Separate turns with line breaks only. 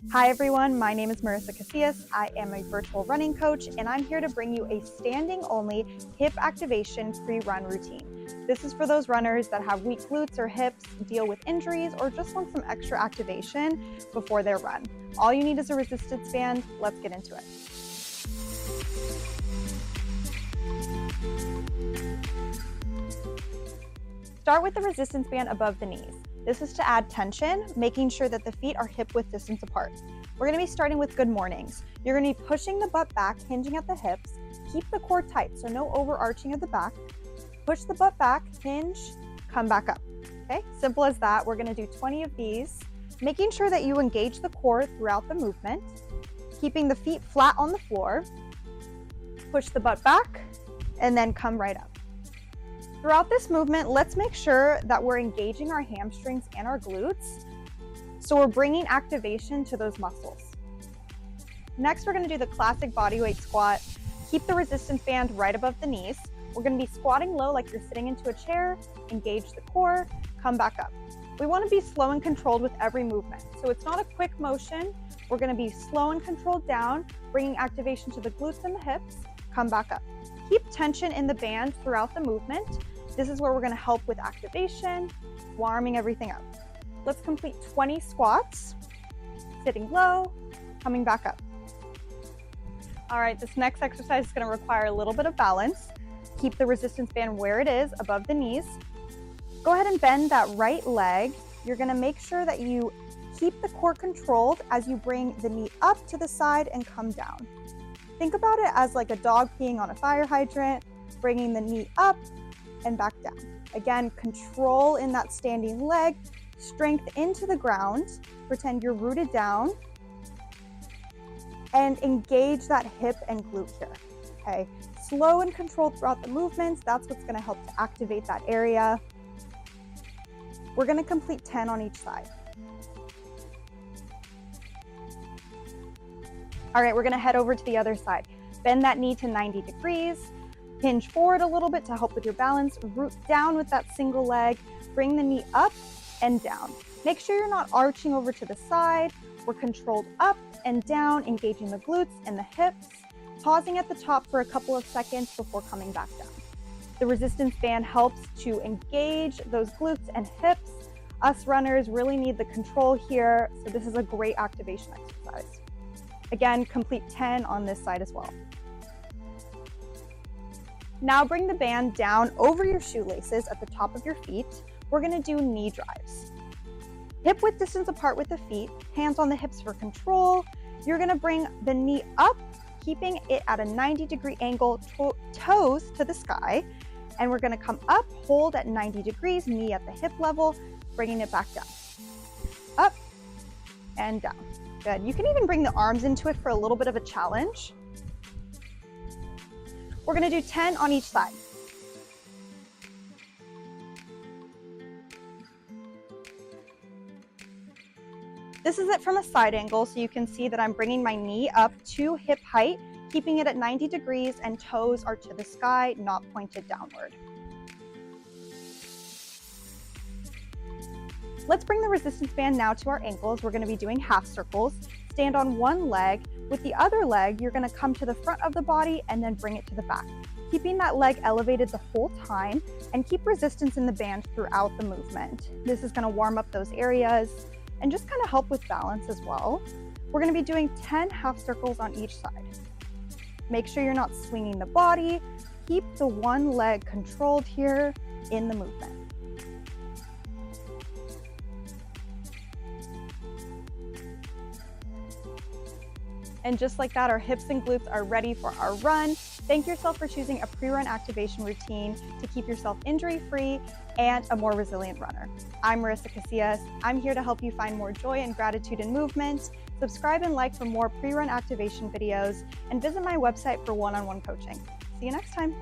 Hi everyone, my name is MARISA CASILLAS. I am a virtual running coach and I'm here to bring you a standing only hip activation pre-run routine. This is for those runners that have weak glutes or hips, deal with injuries, or just want some extra activation before their run. All you need is a resistance band. Let's get into it. Start with the resistance band above the knees. This is to add tension, making sure that the feet are hip-width distance apart. We're going to be starting with good mornings. You're going to be pushing the butt back, hinging at the hips. Keep the core tight, so no overarching of the back. Push the butt back, hinge, come back up. Okay, simple as that. We're going to do 20 of these, making sure that you engage the core throughout the movement, keeping the feet flat on the floor. Push the butt back, and then come right up. Throughout this movement, let's make sure that we're engaging our hamstrings and our glutes, so we're bringing activation to those muscles. Next, we're going to do the classic bodyweight squat. Keep the resistance band right above the knees. We're going to be squatting low like you're sitting into a chair, engage the core, come back up. We want to be slow and controlled with every movement, so it's not a quick motion. We're going to be slow and controlled down, bringing activation to the glutes and the hips, come back up. Keep tension in the band throughout the movement. This is where we're going to help with activation, warming everything up. Let's complete 20 squats, sitting low, coming back up. All right, this next exercise is going to require a little bit of balance. Keep the resistance band where it is, above the knees. Go ahead and bend that right leg. You're going to make sure that you keep the core controlled as you bring the knee up to the side and come down. Think about it as like a dog peeing on a fire hydrant, bringing the knee up and back down. Again, control in that standing leg, strength into the ground, pretend you're rooted down, and engage that hip and glute here, okay? Slow and controlled throughout the movements. That's what's gonna help to activate that area. We're gonna complete 10 on each side. All right, we're gonna head over to the other side. Bend that knee to 90 degrees. Hinge forward a little bit to help with your balance. Root down with that single leg. Bring the knee up and down. Make sure you're not arching over to the side. We're controlled up and down, engaging the glutes and the hips. Pausing at the top for a couple of seconds before coming back down. The resistance band helps to engage those glutes and hips. Us runners really need the control here, so this is a great activation exercise. Again, complete 10 on this side as well. Now bring the band down over your shoelaces at the top of your feet. We're gonna do knee drives. Hip width distance apart with the feet, hands on the hips for control. You're gonna bring the knee up, keeping it at a 90-degree angle, toes to the sky. And we're gonna come up, hold at 90 degrees, knee at the hip level, bringing it back down. Up and down. Good. You can even bring the arms into it for a little bit of a challenge. We're going to do 10 on each side. This is it from a side angle, so you can see that I'm bringing my knee up to hip height, keeping it at 90 degrees, and toes are to the sky, not pointed downward. Let's bring the resistance band now to our ankles. We're going to be doing half circles. Stand on one leg. With the other leg, you're going to come to the front of the body and then bring it to the back, keeping that leg elevated the whole time, and keep resistance in the band throughout the movement. This is going to warm up those areas and just kind of help with balance as well. We're going to be doing 10 half circles on each side. Make sure you're not swinging the body. Keep the one leg controlled here in the movement. And just like that, our hips and glutes are ready for our run. Thank yourself for choosing a pre-run activation routine to keep yourself injury-free and a more resilient runner. I'm MARISA CASILLAS. I'm here to help you find more joy and gratitude in movement. Subscribe and like for more pre-run activation videos, and visit my website for one-on-one coaching. See you next time.